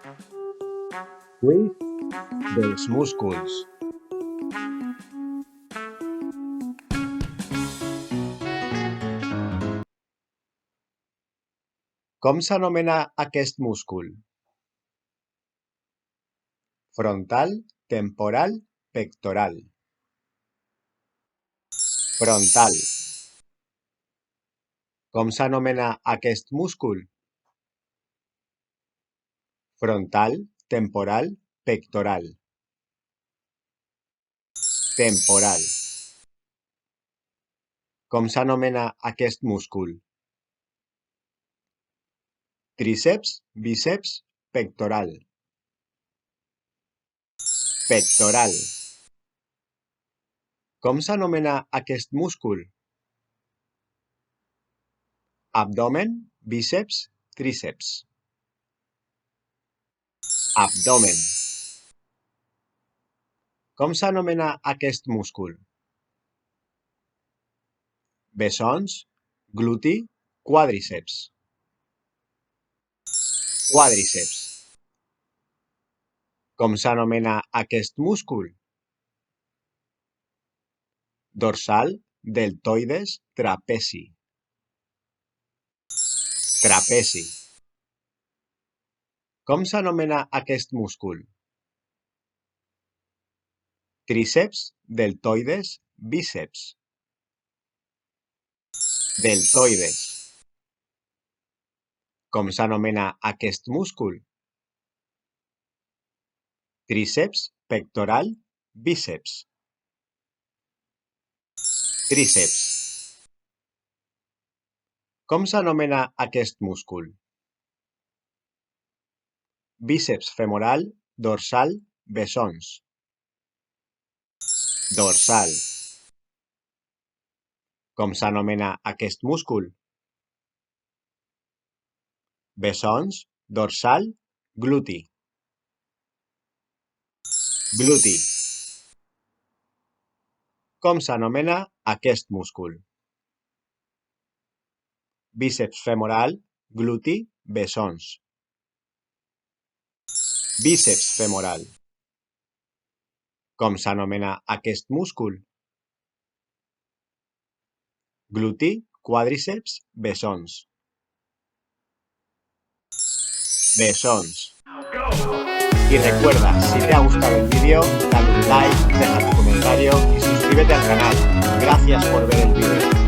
Quiz dels músculs. Com s'anomena aquest múscul? Frontal, temporal, pectoral. Frontal. Com s'anomena aquest múscul? Frontal, temporal, pectoral. Temporal. Com s'anomena aquest múscul? Tríceps, bíceps, pectoral. Pectoral. Com s'anomena aquest múscul? Abdomen, bíceps, tríceps. Abdomen. Com s'anomena aquest múscul? Bessons, gluti, quàdriceps. Quàdriceps. Com s'anomena aquest múscul? Dorsal, deltoides, trapezi. Trapezi. Com s'anomena aquest múscul? Tríceps, deltoides, bíceps. Deltoides. Com s'anomena aquest múscul? Tríceps, pectoral, bíceps. Tríceps. Com s'anomena aquest múscul? Bíceps femoral, dorsal, bessons. Dorsal. Com s'anomena aquest múscul? Bessons, dorsal, gluti. Gluti. Com s'anomena aquest múscul? Bíceps femoral, gluti, bessons. Bíceps femoral. Com s'anomena aquest múscul? Gluti, quàdriceps, bessons. Bessons. Y recuerda, si te ha gustado el vídeo, dale un like, deja tu comentario y suscríbete al canal. Gracias por ver el vídeo.